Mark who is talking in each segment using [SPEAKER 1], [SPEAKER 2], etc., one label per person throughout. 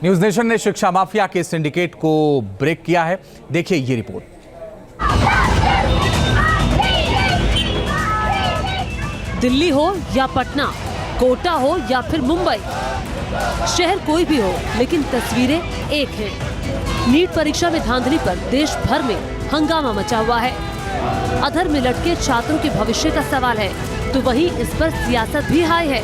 [SPEAKER 1] News nation ने शिक्षा mafia के सिंडिकेट को ब्रेक किया है। देखिए ये रिपोर्ट।
[SPEAKER 2] दिल्ली हो या पटना, कोटा हो या फिर मुंबई, शहर कोई भी हो, लेकिन तस्वीरें एक हैं। नीट परीक्षा में धांधली पर देश भर में हंगामा मचा हुआ है। अधर में लटके छात्रों के भविष्य का सवाल है, तो वहीं इस पर सियासत भी हाय है।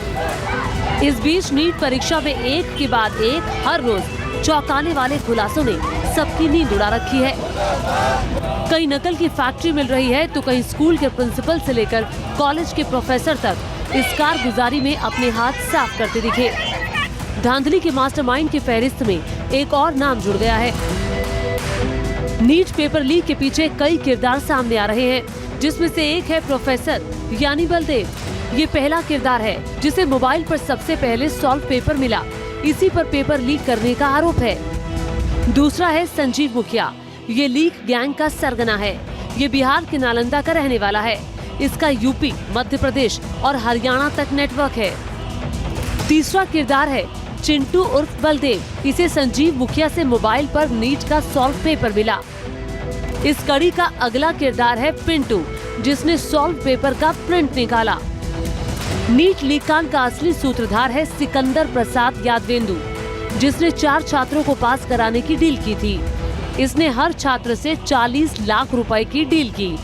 [SPEAKER 2] इस बीच नीट परीक्षा में एक के बाद एक हर रोज चौंकाने वाले खुलासों ने सबकी नींद उड़ा रखी है। कहीं नकल की फैक्ट्री मिल रही है, तो कहीं स्कूल के प्रिंसिपल से लेकर कॉलेज के प्रोफेसर तक इस कारगुजारी में अपने हाथ साफ करते दिखे। धांधली के मास्टरमाइंड की फहरिस्त में एक और नाम जुड़ गया है। नीट पेपर लीक के पीछे कई किरदार सामने आ रहे हैं, जिसमें से एक है प्रोफेसर यानी बलदेव। ये पहला किरदार है जिसे मोबाइल पर सबसे पहले सॉल्व पेपर मिला, इसी पर पेपर लीक करने का आरोप है। दूसरा है संजीव मुखिया, ये लीक गैंग का सरगना है। ये बिहार के नालंदा का रहने वाला है। इसका यूपी, मध्य प्रदेश और हरियाणा तक नेटवर्क है। तीसरा किरदार है चिंटू उर्फ बलदेव। इसे संजीव मुखिया से मोबाइल पर नीट का सॉल्व पेपर मिला। इस कड़ी का अगला किरदार है पिंटू, जिसने सॉल्व पेपर का प्रिंट निकाला। नीट लीक कांड का असली सूत्रधार है सिकंदर प्रसाद यादवेंदु, जिसने 4 छात्रों को पास कराने की डील की थी। इसने हर छात्र से 40 लाख रुपए की डील की।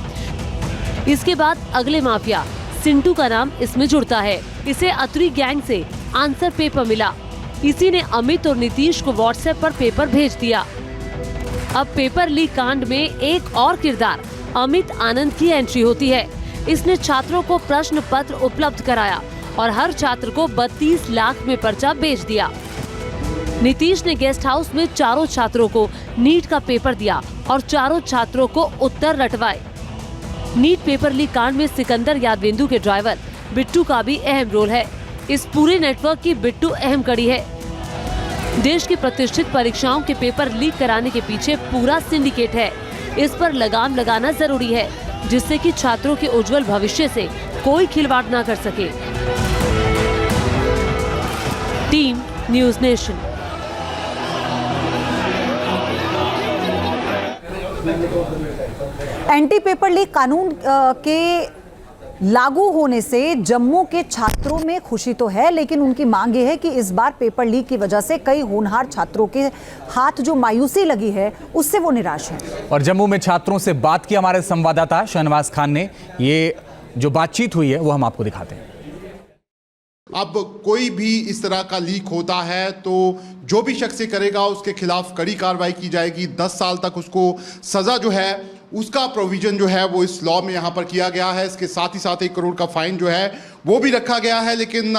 [SPEAKER 2] इसके बाद अगले माफिया सिंटू का नाम इसमें जुड़ता है। इसे अतरी गैंग से आंसर पेपर मिला। इसी ने अमित और नीतीश को व्हाट्सएप पर पेपर भेज दिया। अब पेपर लीक कांड में एक और किरदार अमित आनंद की एंट्री होती है। इसने छात्रों को प्रश्न पत्र उपलब्ध कराया और हर छात्र को 32 लाख में पर्चा बेच दिया। नीतीश ने गेस्ट हाउस में चारों छात्रों को नीट का पेपर दिया और चारों छात्रों को उत्तर रटवाए। नीट पेपर लीक कांड में सिकंदर यादवेंदु के ड्राइवर बिट्टू का भी अहम रोल है। इस पूरे नेटवर्क की बिट्टू अहम कड़ी है। देश की प्रतिष्ठित परीक्षाओं के पेपर लीक कराने के पीछे पूरा सिंडिकेट है। इस पर लगाम लगाना जरूरी है, जिससे कि छात्रों के उज्जवल भविष्य से कोई खिलवाड़ न कर सके। Team news nation.
[SPEAKER 3] Anti paper leak कानून के लागू होने से जम्मू के छात्रों में खुशी तो है, लेकिन उनकी मांग ये है कि इस बार पेपर लीक की वजह से कई होनहार छात्रों के हाथ जो मायूसी लगी है, उससे वो निराश हैं।
[SPEAKER 1] और जम्मू में छात्रों से बात की हमारे संवाददाता शहनवाज खान ने। ये जो बातचीत हुई है वो हम आपको दिखाते हैं।
[SPEAKER 4] अब कोई भी इस तरह का लीक होता है तो जो भी शख्स करेगा उसके खिलाफ कड़ी कार्रवाई की जाएगी। 10 साल तक उसको सजा जो है उसका प्रोविजन जो है वो इस लॉ में यहाँ पर किया गया है। इसके साथ ही साथ 1 करोड़ का फाइन जो है वो भी रखा गया है। लेकिन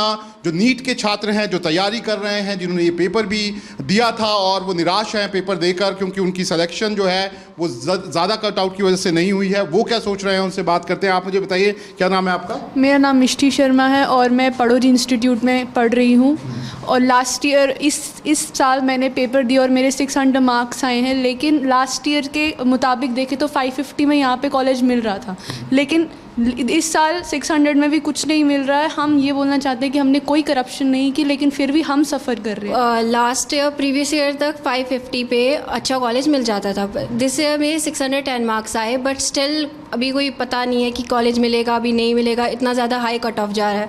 [SPEAKER 4] जो नीट के छात्र हैं, जो तैयारी कर रहे हैं, जिन्होंने ये पेपर भी दिया था और वो निराश हैं पेपर देकर, क्योंकि उनकी सिलेक्शन जो है वो ज़्यादा कट आउट की वजह से नहीं हुई है, वो क्या सोच रहे हैं उनसे बात करते हैं। आप मुझे बताइए, क्या नाम है आपका?
[SPEAKER 5] मेरा नाम मिष्टी शर्मा है और मैं पड़ोरी इंस्टीट्यूट में पढ़ रही हूँ। और लास्ट ईयर इस साल मैंने पेपर दिया और मेरे 600 मार्क्स आए हैं। लेकिन लास्ट ईयर के मुताबिक देखें तो 550 में यहाँ पे कॉलेज मिल रहा था, लेकिन इस साल 600 में भी कुछ नहीं मिल रहा है। हम ये बोलना चाहते हैं कि हमने कोई करप्शन नहीं की, लेकिन फिर भी हम सफ़र कर रहे हैं।
[SPEAKER 6] लास्ट ईयर प्रीवियस ईयर तक 550 पे अच्छा कॉलेज मिल जाता था। दिस ईयर में 610 मार्क्स आए, बट स्टिल अभी कोई पता नहीं है कि कॉलेज मिलेगा अभी नहीं मिलेगा, इतना ज़्यादा हाई कट ऑफ जा रहा है।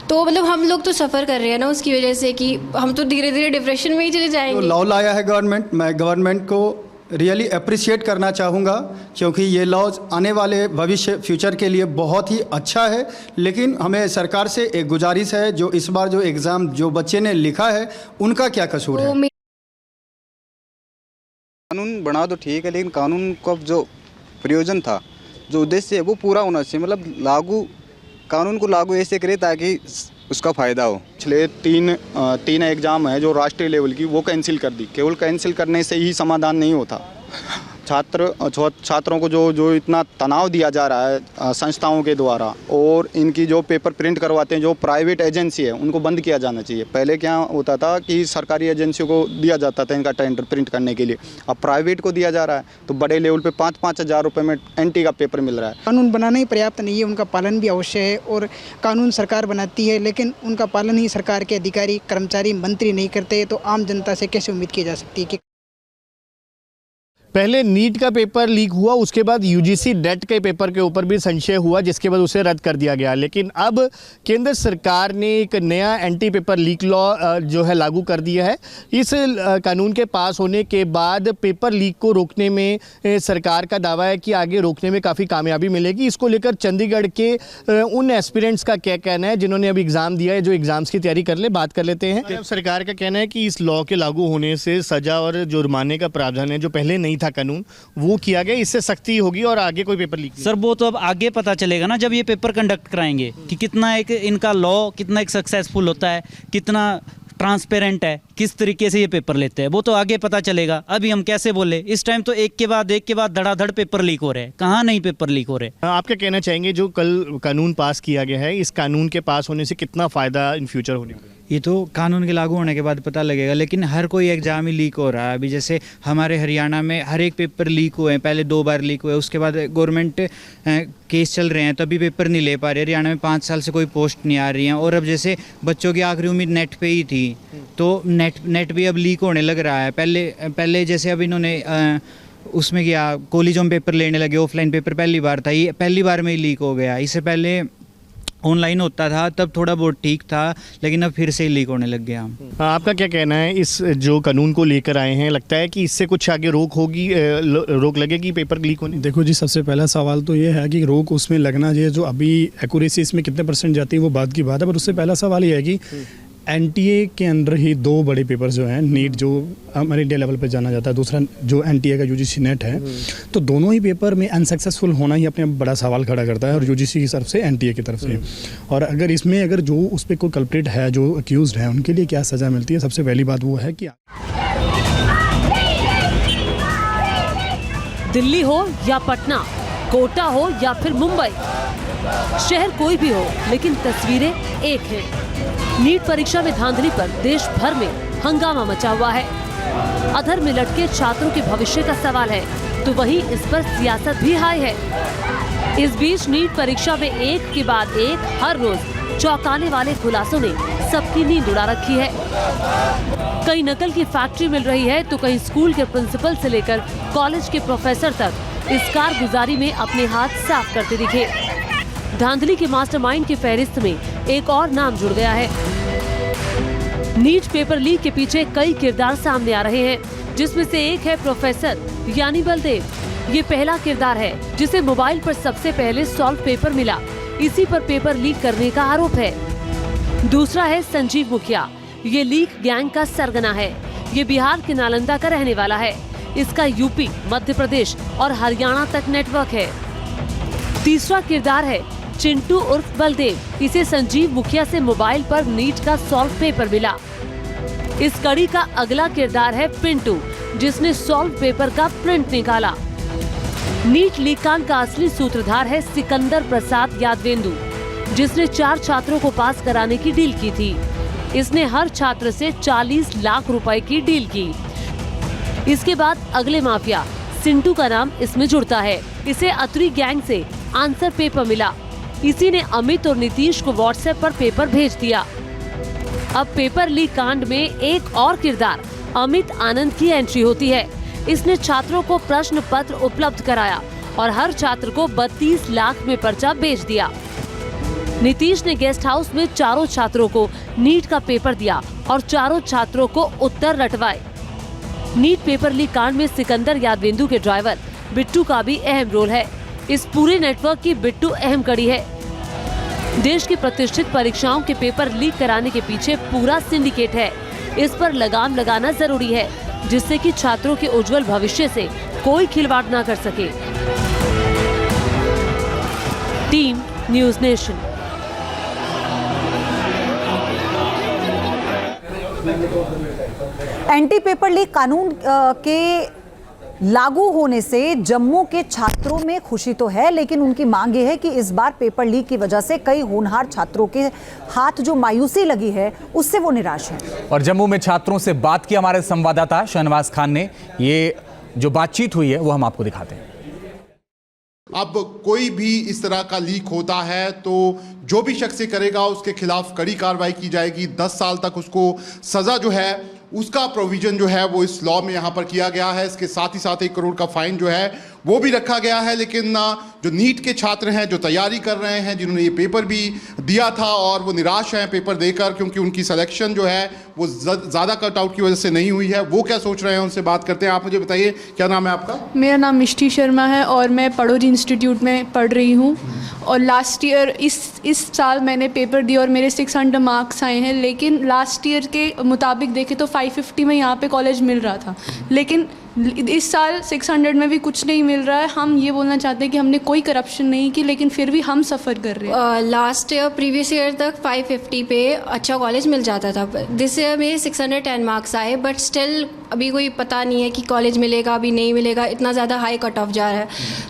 [SPEAKER 6] तो मतलब हम लोग तो सफ़र कर रहे हैं ना उसकी वजह से, कि हम तो धीरे धीरे डिप्रेशन में ही चले जाएंगे।
[SPEAKER 7] तो लॉ लाया है गवर्नमेंट, मैं गवर्नमेंट को रियली अप्रिशिएट करना चाहूँगा, क्योंकि ये लॉज आने वाले भविष्य फ्यूचर के लिए बहुत ही अच्छा है। लेकिन हमें सरकार से एक गुजारिश है, जो इस बार जो एग्ज़ाम जो बच्चे ने लिखा है उनका क्या कसूर है।
[SPEAKER 8] कानून बना तो ठीक है, लेकिन कानून का जो प्रयोजन था, जो उद्देश्य है वो पूरा होना चाहिए। मतलब कानून को लागू ऐसे करे ताकि उसका फ़ायदा हो।
[SPEAKER 7] पिछले तीन एग्ज़ाम है जो राष्ट्रीय लेवल की, वो कैंसिल कर दी। केवल कैंसिल करने से ही समाधान नहीं होता।
[SPEAKER 8] छात्रों को जो इतना तनाव दिया जा रहा है संस्थाओं के द्वारा, और इनकी जो पेपर प्रिंट करवाते हैं जो प्राइवेट एजेंसी है उनको बंद किया जाना चाहिए। पहले क्या होता था कि सरकारी एजेंसियों को दिया जाता था इनका टेंडर प्रिंट करने के लिए, अब प्राइवेट को दिया जा रहा है, तो बड़े लेवल पे 5-5 हज़ार रुपये में एंटी का पेपर मिल रहा है।
[SPEAKER 9] कानून बनाना ही पर्याप्त नहीं है, उनका पालन भी अवश्य है। और कानून सरकार बनाती है लेकिन उनका पालन ही सरकार के अधिकारी, कर्मचारी, मंत्री नहीं करते, तो आम जनता से कैसे उम्मीद की जा सकती है कि
[SPEAKER 10] पहले नीट का पेपर लीक हुआ, उसके बाद यूजीसी नेट के पेपर के ऊपर भी संशय हुआ, जिसके बाद उसे रद्द कर दिया गया। लेकिन अब केंद्र सरकार ने एक नया एंटी पेपर लीक लॉ जो है लागू कर दिया है। इस कानून के पास होने के बाद पेपर लीक को रोकने में सरकार का दावा है कि आगे रोकने में काफ़ी कामयाबी मिलेगी। इसको लेकर चंडीगढ़ के उन एस्पिरेंट्स का क्या कहना है जिन्होंने अभी एग्ज़ाम दिया है, जो एग्ज़ाम्स की तैयारी कर ले, बात कर लेते हैं। सरकार का कहना है कि इस लॉ के लागू होने से सज़ा और जुर्माने का प्रावधान है जो पहले नहीं था कानून, वो किया गया, इससे सख्ती होगी और आगे कोई पेपर लीक।
[SPEAKER 11] सर वो तो अब आगे पता चलेगा ना, जब ये पेपर कंडक्ट कराएंगे कि कितना एक इनका लॉ कितना एक सक्सेसफुल होता है, कितना ट्रांसपेरेंट है, किस तरीके से ये पेपर लेते हैं, वो तो आगे पता चलेगा। अभी हम कैसे बोले, इस टाइम तो एक के बाद धड़ाधड़ पेपर लीक हो रहे हैं, कहाँ नहीं पेपर लीक हो रहे।
[SPEAKER 10] आप क्या कहना चाहेंगे, जो कल कानून पास किया गया है, इस कानून के पास होने से कितना फ़ायदा इन फ्यूचर होने वाला है?
[SPEAKER 12] ये तो कानून के लागू होने के बाद पता लगेगा, लेकिन हर कोई एग्ज़ाम ही लीक हो रहा है। अभी जैसे हमारे हरियाणा में हर एक पेपर लीक हुए हैं, पहले 2 बार लीक हुए, उसके बाद गवर्नमेंट केस चल रहे हैं, तभी पेपर नहीं ले पा रहे। हरियाणा में 5 साल से कोई पोस्ट नहीं आ रही है, और अब जैसे बच्चों की आखिरी उम्मीद नेट पे ही थी, तो नेट भी अब लीक होने लग रहा है। पहले जैसे अब इन्होंने उसमें किया, कॉलेजों में पेपर लेने लगे, ऑफलाइन पेपर पहली बार था, ये पहली बार में ही लीक हो गया। इससे पहले ऑनलाइन होता था, तब थोड़ा बहुत ठीक था, लेकिन अब फिर से ही लीक होने लग गया।
[SPEAKER 10] आपका क्या कहना है, इस जो कानून को लेकर आए हैं, लगता है कि इससे कुछ आगे रोक लगेगी पेपर लीक होने?
[SPEAKER 13] देखो जी, सबसे पहला सवाल तो ये है कि रोक उसमें लगना चाहिए, जो अभी एक्यूरेसी इसमें कितने % जाती है वो बात की बात है, पर उससे पहला सवाल ये है कि एनटीए के अंदर ही 2 बड़े पेपर जो हैं, नीट जो हमारे इंडिया लेवल पे जाना जाता है, दूसरा जो एनटीए का यूजीसी नेट है, तो दोनों ही पेपर में अनसक्सेसफुल होना ही अपने बड़ा सवाल खड़ा करता है, और यूजीसी की तरफ से, एनटीए की तरफ से। और अगर इसमें अगर जो उस पर कोई कल्प्रिट है, जो अक्यूज है, उनके लिए क्या सज़ा मिलती है, सबसे पहली बात वो है कि
[SPEAKER 2] दिल्ली हो या पटना, कोटा हो या फिर मुंबई, शहर कोई भी हो, लेकिन तस्वीरें एक हैं। नीट परीक्षा में धांधली पर देश भर में हंगामा मचा हुआ है। अधर में लटके छात्रों के भविष्य का सवाल है, तो वहीं इस पर सियासत भी हाई है। इस बीच नीट परीक्षा में एक के बाद एक हर रोज चौंकाने वाले खुलासों ने सबकी नींद उड़ा रखी है। कहीं नकल की फैक्ट्री मिल रही है, तो कहीं स्कूल के प्रिंसिपल से लेकर कॉलेज के प्रोफेसर तक इस कारगुजारी में अपने हाथ साफ करते दिखे। धांधली के मास्टरमाइंड की फहरिस्त में एक और नाम जुड़ गया है। नीट पेपर लीक के पीछे कई किरदार सामने आ रहे हैं, जिसमें से एक है प्रोफेसर यानी बलदेव। ये पहला किरदार है जिसे मोबाइल पर सबसे पहले सॉल्व पेपर मिला, इसी पर पेपर लीक करने का आरोप है। दूसरा है संजीव मुखिया, ये लीक गैंग का सरगना है। ये बिहार के नालंदा का रहने वाला है। इसका यूपी, मध्य प्रदेश और हरियाणा तक नेटवर्क है। तीसरा किरदार है चिंटू उर्फ बलदेव। इसे संजीव मुखिया से मोबाइल पर नीट का सॉल्व पेपर मिला। इस कड़ी का अगला किरदार है पिंटू, जिसने सॉल्व पेपर का प्रिंट निकाला। नीट लीक कांड का असली सूत्रधार है सिकंदर प्रसाद यादवेंदु, जिसने 4 छात्रों को पास कराने की डील की थी। इसने हर छात्र से 40 लाख रुपए की डील की। इसके बाद अगले माफिया सिंटू का नाम इसमें जुड़ता है। इसे अतरी गैंग से आंसर पेपर मिला। इसी ने अमित और नीतीश को व्हाट्सएप पर पेपर भेज दिया। अब पेपर लीक कांड में एक और किरदार अमित आनंद की एंट्री होती है। इसने छात्रों को प्रश्न पत्र उपलब्ध कराया और हर छात्र को 32 लाख में पर्चा बेच दिया। नीतीश ने गेस्ट हाउस में 4 छात्रों को नीट का पेपर दिया और 4 छात्रों को उत्तर रटवाए। नीट पेपर लीक कांड में सिकंदर यादवेंदु के ड्राइवर बिट्टू का भी अहम रोल है। इस पूरे नेटवर्क की बिट्टू अहम कड़ी है। देश की प्रतिष्ठित परीक्षाओं के पेपर लीक कराने के पीछे पूरा सिंडिकेट है। इस पर लगाम लगाना जरूरी है, जिससे कि छात्रों के उज्जवल भविष्य से कोई खिलवाड़ न कर सके। Team news nation.
[SPEAKER 3] Anti paper leak कानून के लागू होने से जम्मू के छात्रों में खुशी तो है, लेकिन उनकी मांग ये है कि इस बार पेपर लीक की वजह से कई होनहार छात्रों के हाथ जो मायूसी लगी है उससे वो निराश हैं।
[SPEAKER 1] और जम्मू में छात्रों से बात की हमारे संवाददाता शहनवाज खान ने। ये जो बातचीत हुई है वो हम आपको दिखाते हैं।
[SPEAKER 4] अब कोई भी इस तरह का लीक होता है तो जो भी शख्स करेगा उसके खिलाफ कड़ी कार्रवाई की जाएगी। 10 साल तक उसको सज़ा जो है उसका प्रोविज़न जो है वो इस लॉ में यहाँ पर किया गया है। इसके साथ ही साथ 1 करोड़ का फाइन जो है वो भी रखा गया है। लेकिन जो नीट के छात्र हैं, जो तैयारी कर रहे हैं, जिन्होंने ये पेपर भी दिया था और वो निराश हैं पेपर देकर, क्योंकि उनकी सिलेक्शन जो है वो ज़्यादा कट आउट की वजह से नहीं हुई है, वो क्या सोच रहे हैं उनसे बात करते हैं। आप मुझे बताइए, क्या नाम है आपका?
[SPEAKER 5] मेरा नाम मिष्टी शर्मा है और मैं पड़ोरी इंस्टीट्यूट में पढ़ रही हूँ। और लास्ट ईयर इस साल मैंने पेपर दिया और मेरे 600 मार्क्स आए हैं। लेकिन लास्ट ईयर के मुताबिक देखें तो 550 में यहाँ पे कॉलेज मिल रहा था, लेकिन इस साल 600 में भी कुछ नहीं मिल रहा है। हम ये बोलना चाहते हैं कि हमने कोई करप्शन नहीं की, लेकिन फिर भी हम सफ़र कर रहे हैं।
[SPEAKER 6] लास्ट ईयर प्रीवियस ईयर तक 550 पे अच्छा कॉलेज मिल जाता था। दिस ईयर में 610 मार्क्स आए, बट स्टिल अभी कोई पता नहीं है कि कॉलेज मिलेगा अभी नहीं मिलेगा, इतना ज़्यादा हाई कट ऑफ जा रहा है।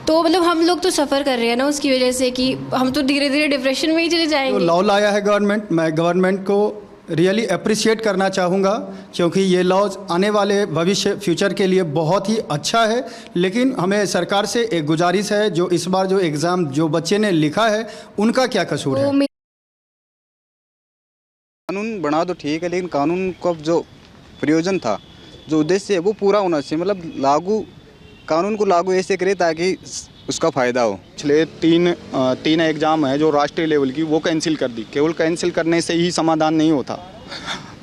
[SPEAKER 6] तो मतलब हम लोग तो सफ़र कर रहे हैं ना उसकी वजह से, कि हम तो धीरे धीरे डिप्रेशन में ही चले जाएंगे।
[SPEAKER 7] लॉ लाया है गवर्नमेंट, मैं गवर्नमेंट को रियली अप्रिशिएट करना चाहूँगा, क्योंकि ये लॉज आने वाले भविष्य फ्यूचर के लिए बहुत ही अच्छा है। लेकिन हमें सरकार से एक गुजारिश है, जो इस बार जो एग्ज़ाम जो बच्चे ने लिखा है उनका क्या कसूर है।
[SPEAKER 8] कानून बना तो ठीक है, लेकिन कानून का जो प्रयोजन था, जो उद्देश्य है वो पूरा होना चाहिए। मतलब कानून को लागू ऐसे करे ताकि उसका फ़ायदा हो। पिछले तीन एग्ज़ाम है जो राष्ट्रीय लेवल की, वो कैंसिल कर दी। केवल कैंसिल करने से ही समाधान नहीं होता।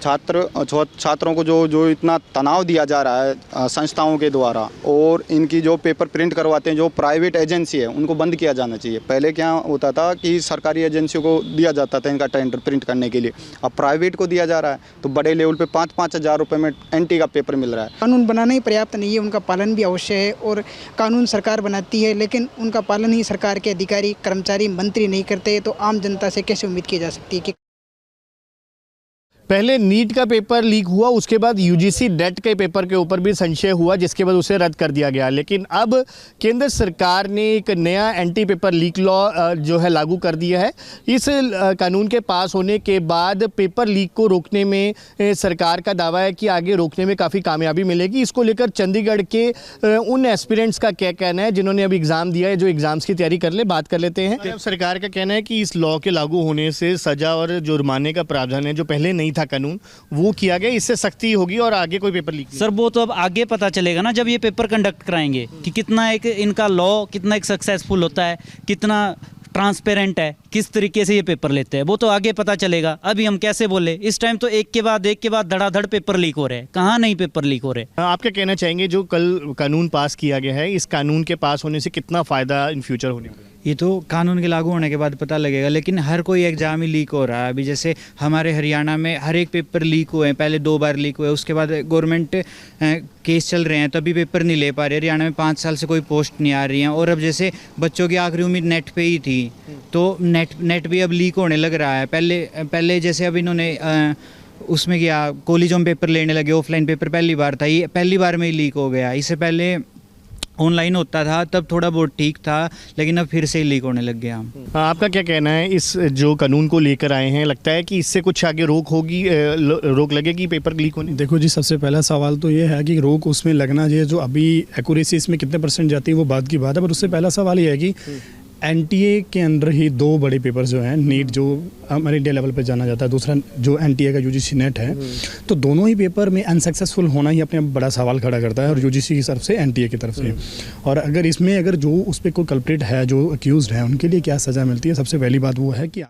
[SPEAKER 8] छात्रों को जो इतना तनाव दिया जा रहा है संस्थाओं के द्वारा, और इनकी जो पेपर प्रिंट करवाते हैं जो प्राइवेट एजेंसी है, उनको बंद किया जाना चाहिए। पहले क्या होता था कि सरकारी एजेंसियों को दिया जाता था इनका टेंडर प्रिंट करने के लिए, अब प्राइवेट को दिया जा रहा है। तो बड़े लेवल पे 5-5 हज़ार रुपये में एंटी का पेपर मिल रहा है।
[SPEAKER 9] कानून बनाना ही पर्याप्त नहीं है, उनका पालन भी अवश्य है। और कानून सरकार बनाती है, लेकिन उनका पालन ही सरकार के अधिकारी, कर्मचारी, मंत्री नहीं करते, तो आम जनता से कैसे उम्मीद की जा सकती है कि
[SPEAKER 10] पहले नीट का पेपर लीक हुआ, उसके बाद यूजीसी नेट के पेपर के ऊपर भी संशय हुआ, जिसके बाद उसे रद्द कर दिया गया। लेकिन अब केंद्र सरकार ने एक नया एंटी पेपर लीक लॉ जो है लागू कर दिया है। इस कानून के पास होने के बाद पेपर लीक को रोकने में सरकार का दावा है कि आगे रोकने में काफ़ी कामयाबी मिलेगी। इसको लेकर चंडीगढ़ के उन एस्पिरेंट्स का क्या कहना है जिन्होंने अभी एग्ज़ाम दिया है, जो एग्ज़ाम्स की तैयारी कर ले, बात कर लेते हैं। अब सरकार का कहना है कि इस लॉ के लागू होने से सज़ा और जुर्माने का प्रावधान है, जो पहले नहीं था कानून, वो किया गया, इससे सख्ती होगी और आगे कोई पेपर लीक।
[SPEAKER 11] सर वो तो अब आगे पता चलेगा ना, जब ये पेपर कंडक्ट कराएंगे, कि कितना एक इनका लॉ कितना एक सक्सेसफुल होता है, कितना ट्रांसपेरेंट है, किस तरीके से ये पेपर लेते हैं, वो तो आगे पता चलेगा। अभी हम कैसे बोले, इस टाइम तो एक के बाद धड़ाधड़ पेपर लीक हो रहे हैं, कहाँ नहीं पेपर लीक हो रहे।
[SPEAKER 10] आप क्या कहना चाहेंगे, जो कल कानून पास किया गया है, इस कानून के पास होने से कितना फ़ायदा इन फ्यूचर होने वाला है?
[SPEAKER 12] ये तो कानून के लागू होने के बाद पता लगेगा, लेकिन हर कोई एग्ज़ाम ही लीक हो रहा है। अभी जैसे हमारे हरियाणा में हर एक पेपर लीक हुए हैं, पहले 2 बार लीक हुए, उसके बाद गवर्नमेंट केस चल रहे हैं, तभी पेपर नहीं ले पा रहे। हरियाणा में 5 साल से कोई पोस्ट नहीं आ रही हैं, और अब जैसे बच्चों की आखिरी उम्मीद नेट पे ही थी, तो नेट भी अब लीक होने लग रहा है। पहले जैसे अब इन्होंने उसमें किया, कॉलेजों में पेपर लेने लगे, ऑफलाइन पेपर पहली बार था, ये पहली बार में ही लीक हो गया। इससे पहले ऑनलाइन होता था, तब थोड़ा बहुत ठीक था, लेकिन अब फिर से ही लीक होने लग गया।
[SPEAKER 10] आपका क्या कहना है, इस जो कानून को लेकर आए हैं, लगता है कि इससे कुछ आगे रोक लगेगी पेपर लीक होने?
[SPEAKER 13] देखो जी, सबसे पहला सवाल तो ये है कि रोक उसमें लगना चाहिए, जो अभी एक्यूरेसी इसमें कितने % जाती है वो बात की बात है। पर उससे पहला सवाल ये है कि एनटीए के अंदर ही 2 बड़े पेपर जो हैं, नीट जो हमारे इंडिया लेवल पे जाना जाता है, दूसरा जो एनटीए का यूजीसी नेट है, तो दोनों ही पेपर में अनसक्सेसफुल होना ही अपने बड़ा सवाल खड़ा करता है, और यूजीसी की तरफ से, एनटीए की तरफ से। और अगर इसमें जो उस पर कोई कल्प्रिट है, जो अक्यूज्ड है, उनके लिए क्या सज़ा मिलती है, सबसे पहली बात वो है कि